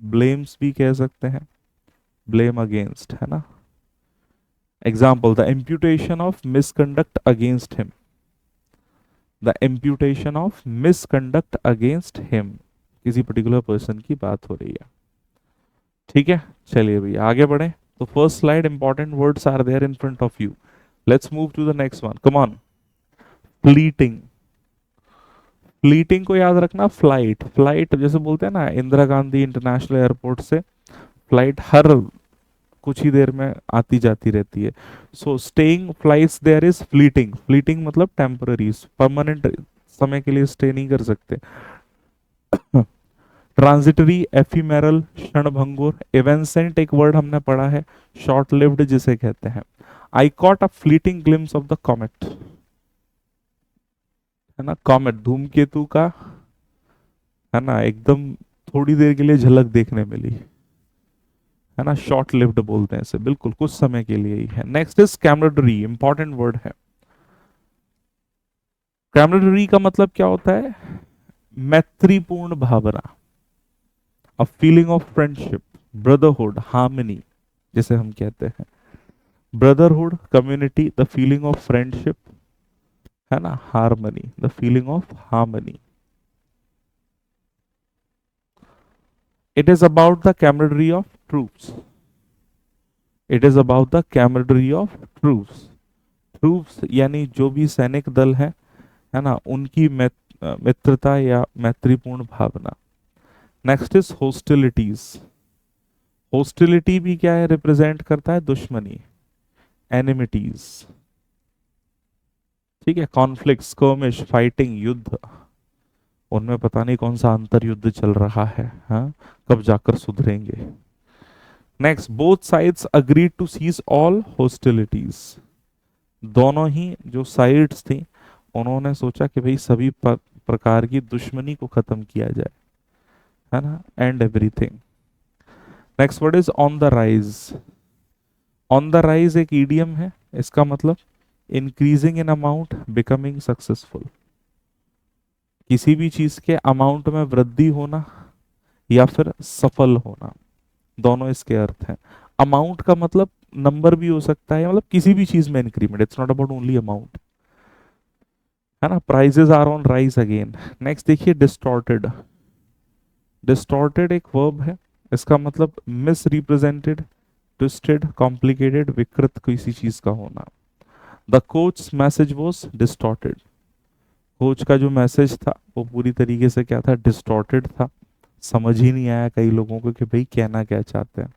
ब्लेम्स भी कह सकते हैं, ब्लेम अगेंस्ट, है ना। Example, the imputation of misconduct against him, the imputation of misconduct against him, किसी पर्टिकुलर पर्सन की बात हो रही है। ठीक है, चलिए भैया आगे बढ़े। तो first slide, important words are there in front of you, let's move to the next one, come on. Fleeting, fleeting को याद रखना, फ्लाइट, फ्लाइट जैसे बोलते हैं ना, इंदिरा गांधी इंटरनेशनल एयरपोर्ट से फ्लाइट हर कुछ ही देर में आती जाती रहती है। So staying flights there is fleeting, fleeting मतलब टेम्पररी, परमानेंट समय के लिए स्टे नहीं कर सकते। ट्रांजिटरी, एफिमेरल, क्षणभंगुर, एवेंसेंट एक वर्ड हमने पढ़ा है, शॉर्ट लिव्ड जिसे कहते हैं। आई caught a fleeting glimpse of the comet, है ना, कॉमेट धूमकेतु का, है ना, एकदम थोड़ी देर के लिए झलक देखने मिली, है ना, शॉर्ट लिव्ड बोलते हैं इसे, बिल्कुल कुछ समय के लिए ही है। Next is camaraderie, important word है। कैमरडरी का मतलब क्या होता है, मैत्रीपूर्ण भावना, a feeling of friendship, brotherhood, harmony जिसे हम कहते हैं, brotherhood, community, the feeling of friendship, है ना, harmony, the feeling of harmony. It is about the camaraderie of troops, it is about the camaraderie of troops, troops यानी जो भी सैनिक दल है ना, उनकी मित्रता या मैत्रीपूर्ण भावना। नेक्स्ट इज होस्टिलिटीज, होस्टिलिटी भी क्या है, रिप्रेजेंट करता है दुश्मनी, एनिमिटीज, ठीक है, कॉन्फ्लिक्ट, स्कर्मिश, फाइटिंग, युद्ध, उनमें पता नहीं कौन सा अंतर युद्ध चल रहा है, हाँ, कब जाकर सुधरेंगे। Next, both sides agreed to cease all hostilities. दोनों ही जो साइड्स थी उन्होंने सोचा कि भाई सभी प्रकार की दुश्मनी को खत्म किया जाए, है ना, and everything. Next word is on the rise. On the rise एक ईडियम है, इसका मतलब increasing in amount, becoming successful. किसी भी चीज के अमाउंट में वृद्धि होना या फिर सफल होना, दोनों इसके अर्थ हैं। अमाउंट का मतलब नंबर भी हो सकता है, मतलब किसी भी चीज में increment, it's not about only amount, है ना। Prices are on rise again. Next देखिए, डिस्टॉर्टेड। डिस्टॉर्टेड एक वर्ब है, इसका मतलब मिस रिप्रेजेंटेड, ट्विस्टेड, कॉम्प्लिकेटेड, विकृत किसी चीज का होना। The coach message was distorted. Coach का जो मैसेज था वो पूरी तरीके से क्या था, डिस्टॉर्टेड था। समझ ही नहीं आया कई लोगों को कि भाई कहना क्या चाहते हैं,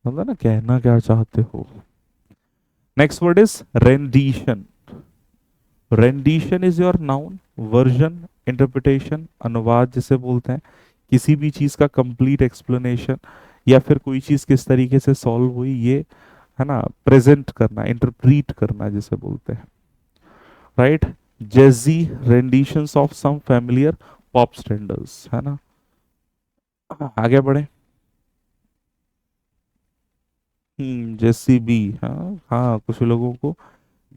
मतलब ना, कहना क्या चाहते हो। Next word is rendition. Rendition is your noun, version, interpretation, अनुवाद जिसे बोलते हैं, किसी भी चीज का कंप्लीट एक्सप्लेनेशन, या फिर कोई चीज किस तरीके से सॉल्व हुई ये, है ना, प्रेजेंट करना, इंटरप्रीट करना जिसे बोलते हैं, right. Jazzy renditions of some familiar pop standards, है ना। आगे बढ़े। जैसी बी, हाँ हाँ, कुछ लोगों को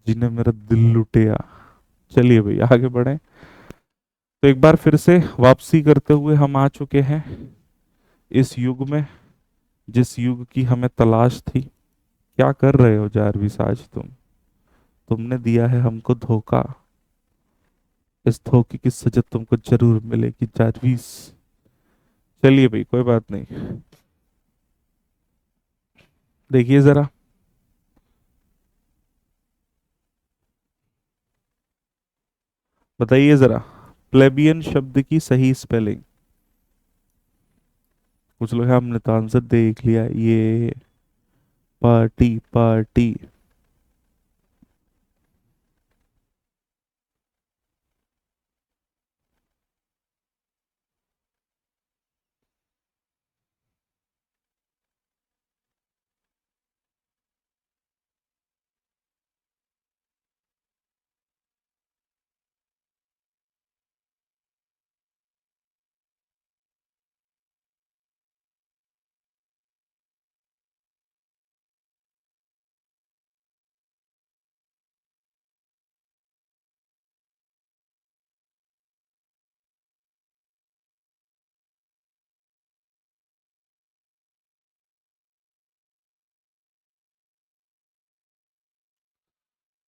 जिन्हें मेरा दिल लुटिया। चलिए भाई आगे बढ़े। तो एक बार फिर से वापसी करते हुए हम आ चुके हैं इस युग में, जिस युग की हमें तलाश थी। क्या कर रहे हो जारविस आज तुम? तुमने दिया है हमको धोखा, इस धोखे की सजा तुमको जरूर मिलेगी जारविस। चलिए भाई कोई बात नहीं। देखिए जरा, बताइए जरा, प्लेबियन शब्द की सही स्पेलिंग। कुछ लोग हैं, हमने तो आंसर देख लिया, ये पार्टी पार्टी।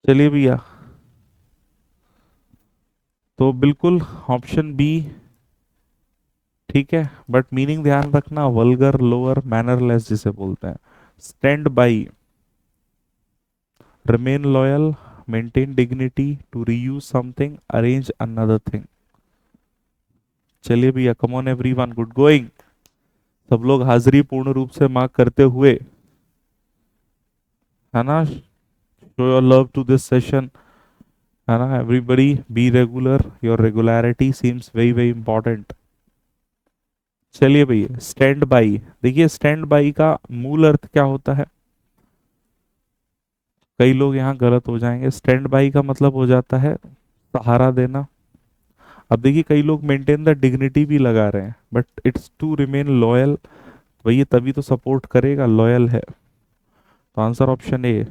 चलिए भैया, तो बिल्कुल ऑप्शन बी ठीक है, बट मीनिंग ध्यान रखना, वल्गर, लोअर, मैनरलेस जिसे बोलते हैं। Stand by, remain loyal, maintain dignity, to reuse something, arrange another thing. चलिए भैया, come on everyone, good going. सब लोग हाजिरी पूर्ण रूप से मार्क करते हुए, है ना, show your love to this session, है ना। Everybody be regular, your regularity seems very very important. चलिए भैया, स्टैंड बाई। देखिए स्टैंड बाई का मूल अर्थ क्या होता है, कई लोग यहाँ गलत हो जाएंगे। स्टैंड बाई का मतलब हो जाता है सहारा देना। अब देखिए कई लोग मेंटेन द डिग्निटी भी लगा रहे हैं, but it's to remain loyal. भैया तभी तो सपोर्ट करेगा, लॉयल है। तो answer option A,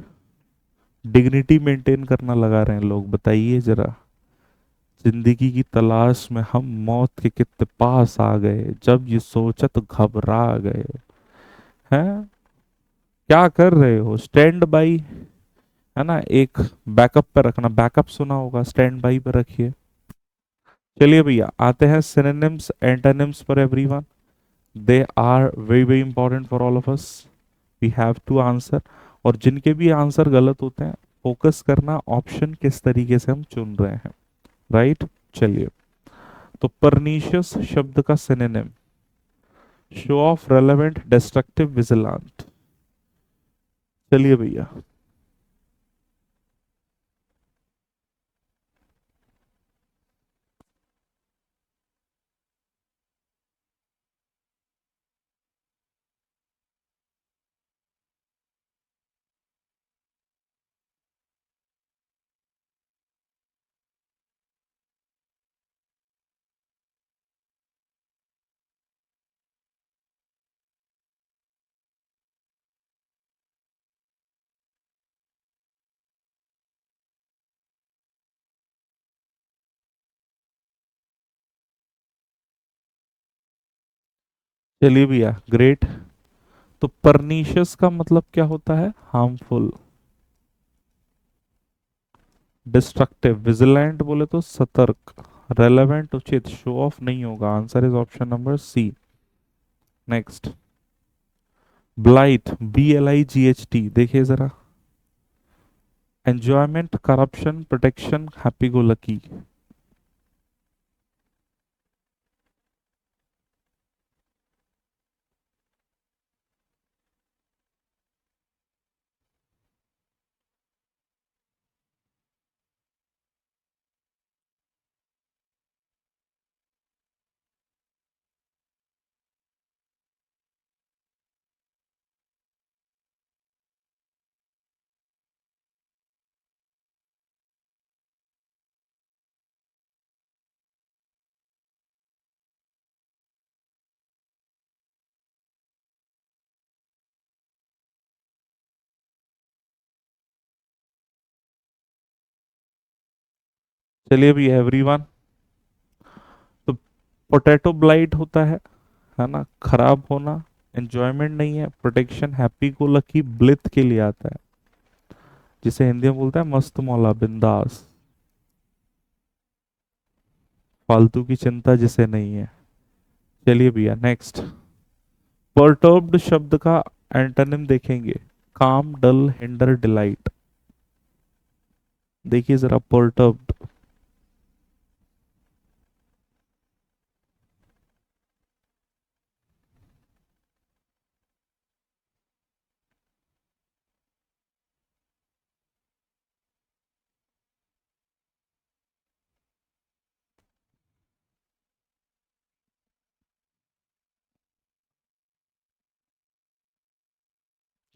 dignity maintain करना लगा रहे हैं लोग। बताइए जरा, जिंदगी की तलाश में हम मौत के कितने पास आ गए, जब ये सोचा तो घबरा गए। हैं, क्या कर रहे हो? स्टैंड बाई, है ना, एक बैकअप पे रखना, बैकअप सुना होगा, स्टैंड बाई पे रखिए। चलिए भैया आते हैं सिनोनिम्स एंटोनिम्स पर everyone. They are very very important for all of us, we have to answer. और जिनके भी आंसर गलत होते हैं, फोकस करना ऑप्शन किस तरीके से हम चुन रहे हैं, राइट। चलिए, तो परनीशियस शब्द का synonym, show off, relevant, destructive, vigilant. चलिए भैया, चलिए भैया, ग्रेट। तो परनीशियस का मतलब क्या होता है? हार्मफुल। डिस्ट्रक्टिव, विजिलेंट बोले तो सतर्क। रेलेवेंट, उचित, शो ऑफ नहीं होगा। Answer is option number C. Next, blight, BLIGHT, देखिए जरा। Enjoyment, corruption, protection, happy go lucky. चलिए भी एवरीवन, तो पोटैटो ब्लाइट होता है ना, खराब होना। एंजॉयमेंट नहीं है, protection, happy go lucky blithe के लिए आता है, जिसे हिंदी में बोलता है मस्त मौला, बिंदास। फालतू की चिंता जिसे नहीं है। चलिए भैया नेक्स्ट, परटर्ब्ड शब्द का एंटोनिम देखेंगे। काम, डल, हिंडर, डिलाइट। देखिए जरा, परटर्ब्ड।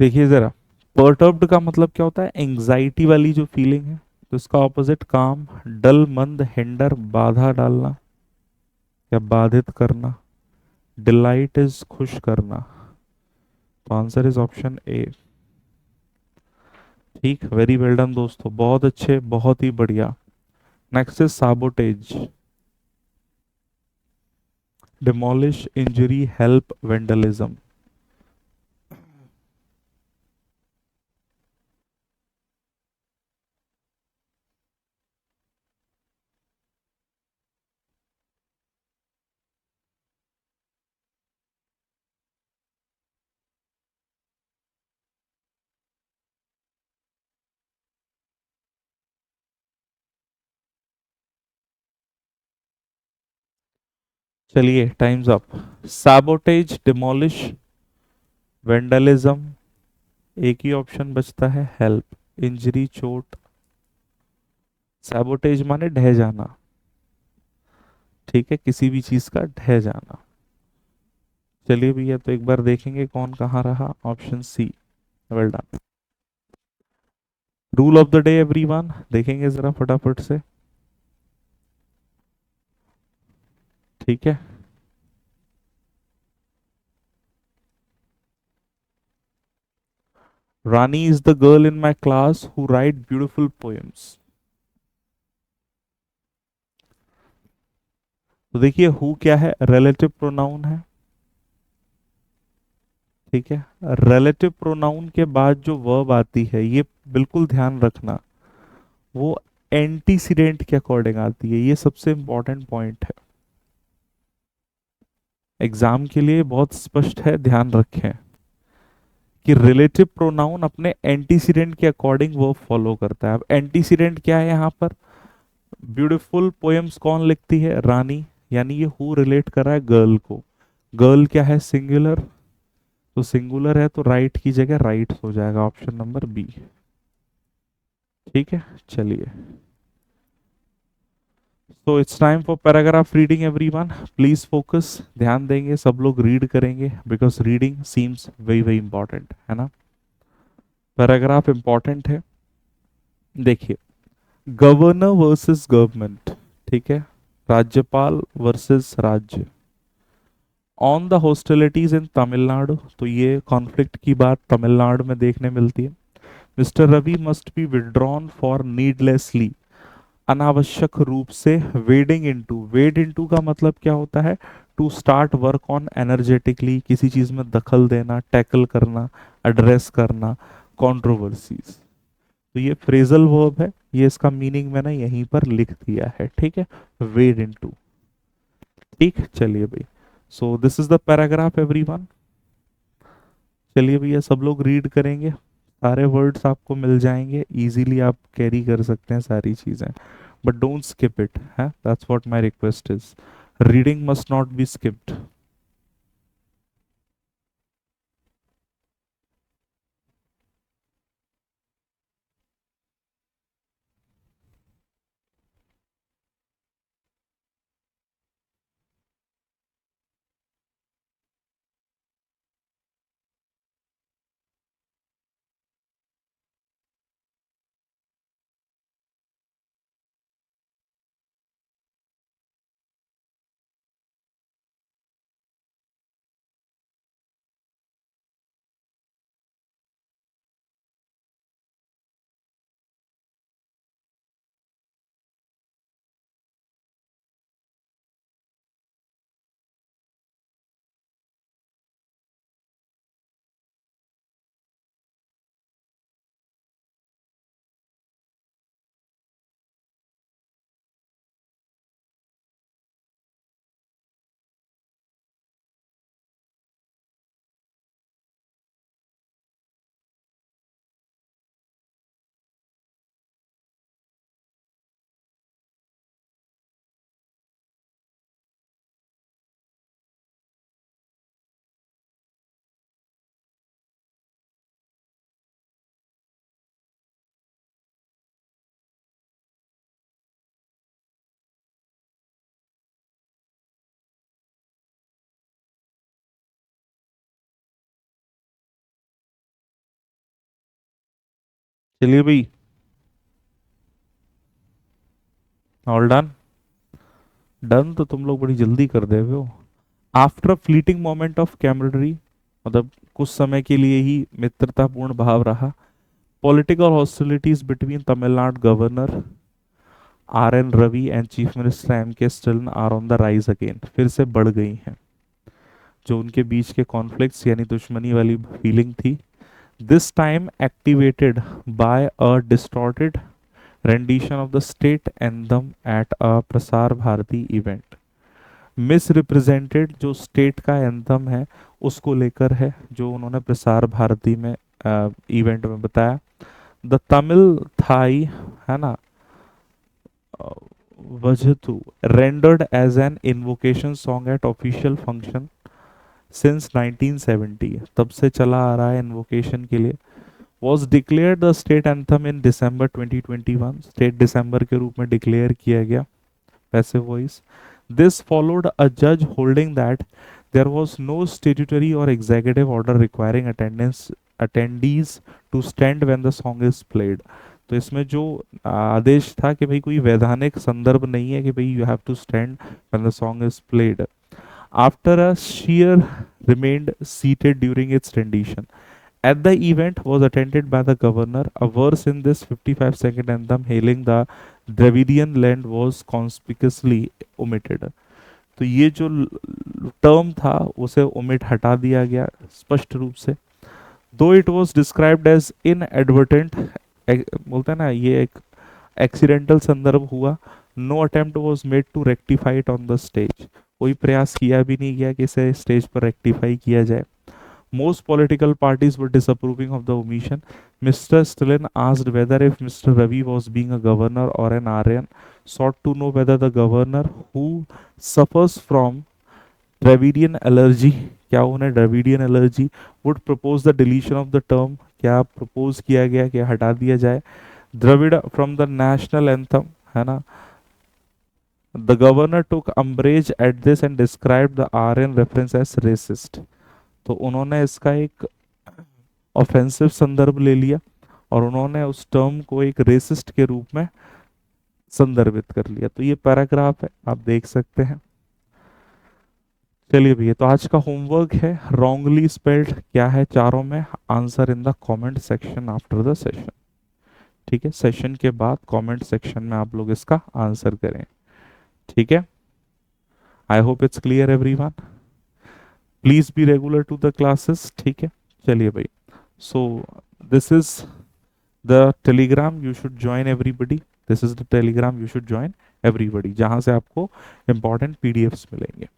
देखिए जरा, परटर्ब्ड का मतलब क्या होता है? एंजाइटी वाली जो फीलिंग है। तो इसका ऑपोजिट काम, डल, मंद, हिंडर, बाधा डालना या बाधित करना। डिलाइट इज खुश करना। तो आंसर इज ऑप्शन ए। ठीक, वेरी वेल डन दोस्तों, बहुत अच्छे, बहुत ही बढ़िया। Next is sabotage. Demolish, injury, help, vandalism. चलिए, times up. Sabotage, demolish, vandalism, एक ही ऑप्शन बचता है, हेल्प। इंजरी, चोट। सैबोटेज माने ढह जाना, ठीक है, किसी भी चीज का ढह जाना। चलिए भैया, तो एक बार देखेंगे कौन कहाँ रहा। Option C, well done. Rule of the day everyone, देखेंगे जरा फटाफट से। ठीक है, Rani is the girl in my class who write beautiful poems. तो देखिए, हु क्या है? रिलेटिव प्रोनाउन है। ठीक है, रिलेटिव प्रोनाउन के बाद जो वर्ब आती है, ये बिल्कुल ध्यान रखना, वो एंटीसीडेंट के अकॉर्डिंग आती है। ये सबसे इंपॉर्टेंट पॉइंट है, एग्जाम के लिए बहुत स्पष्ट है, ध्यान रखें कि रिलेटिव प्रोनाउन अपने एंटीसीडेंट के अकॉर्डिंग वो फॉलो करता है। अब एंटीसीडेंट क्या है यहाँ पर? ब्यूटीफुल पोएम्स कौन लिखती है? रानी। यानी ये हु रिलेट कर रहा है गर्ल को। गर्ल क्या है? सिंगुलर। तो सिंगुलर है तो राइट की जगह राइट हो जाएगा, ऑप्शन नंबर बी। ठीक है, चलिए। तो it's time for paragraph reading everyone, please focus, ध्यान देंगे, सब लोग रीड करेंगे, because reading seems very very important, है ना। पैराग्राफ इंपॉर्टेंट है। देखिए, गवर्नर वर्सेस गवर्नमेंट, ठीक है, राज्यपाल वर्सेस राज्य। ऑन द हॉस्टिलिटीज इन तमिलनाडु, तो ये कॉन्फ्लिक्ट की बात तमिलनाडु में देखने मिलती है। Mister Ravi must be withdrawn for needlessly, अनावश्यक रूप से वेडिंग इनटू। वेड इनटू का मतलब क्या होता है? To start work on energetically, किसी चीज में दखल देना, टैकल करना, एड्रेस करना, कंट्रोवर्सीज। तो ये फ्रेजल वर्ब है, ये इसका मीनिंग मैंने यहीं पर लिख दिया है, ठीक है, वेड इनटू। ठीक, चलिए भाई, so this is the paragraph everyone. चलिए भैया सब लोग रीड करेंगे, सारे वर्ड्स आपको मिल जाएंगे इजीली, आप कैरी कर सकते हैं सारी चीजें, बट डोंट स्किप इट है, that's what my request is, reading must not be skipped. चलिए भाई, ऑल डन। डन तो तुम लोग बड़ी जल्दी कर दे रहे हो। After fleeting moment of camaraderie, मतलब कुछ समय के लिए ही मित्रतापूर्ण भाव रहा, political hostilities between Tamil Nadu governor R N Ravi and chief minister M K Stalin are on the rise again, फिर से बढ़ गई हैं जो उनके बीच के कॉन्फ्लिक्ट्स यानी दुश्मनी वाली फीलिंग थी। This time activated by a distorted rendition of the state anthem at a Prasar Bharati event. Miss represented जो स्टेट का एंथम है उसको लेकर है, जो उन्होंने प्रसार भारती में इवेंट में बताया। द तमिल थाई, है ना, Vazhthu rendered as an invocation song at official function since 1970, तब से चला आ रहा है इन्वोकेशन के लिए। was declared the state anthem in December 2021, state दिसंबर के रूप में डिक्लेयर किया गया, passive voice. This followed a जज holding that there was no statutory or executive order requiring attendance attendees to stand when the song is played. तो इसमें जो आदेश था कि भाई कोई वैधानिक संदर्भ नहीं है कि भाई you have to stand when the song is played. After a sheer remained seated during its rendition. At the event was attended by the governor. A verse in this 55-second anthem hailing the Dravidian land was conspicuously omitted. तो ये जो टर्म था उसे ओमिट हटा दिया गया स्पष्ट रूप से। Though it was described as inadvertent, बोलते हैं ना ये एक एक्सीडेंटल संदर्भ हुआ। No attempt was made to rectify it on the stage, कोई प्रयास किया भी नहीं गया कि इसे स्टेज पर रेक्टिफाई किया जाए। Most political parties were disapproving of the omission. Mr. Stalin asked whether if Mr. Ravi was being a governor or an Aryan, sought to know whether the governor who suffers from Dravidian allergy, क्या उन्हें Dravidian allergy, would propose the deletion of the term, क्या propose किया गया कि हटा दिया जाए Dravida from the national anthem, है ना। The governor took umbrage at this and described the Aryan reference as racist. तो उन्होंने इसका एक ऑफेंसिव संदर्भ ले लिया और उन्होंने उस टर्म को एक रेसिस्ट के रूप में संदर्भित कर लिया। तो ये पैराग्राफ है, आप देख सकते हैं। चलिए भैया, तो आज का होमवर्क है रॉन्गली स्पेल्ड क्या है चारों में, answer in the comment section after the session. ठीक है, सेशन के बाद कमेंट सेक्शन में आप लोग इसका आंसर करें। ठीक है, I hope it's clear everyone, please be regular to the classes, ठीक है। चलिए भाई, so this is the Telegram you should join everybody, this is the Telegram you should join everybody, जहां से आपको इंपॉर्टेंट पीडीएफ्स मिलेंगे।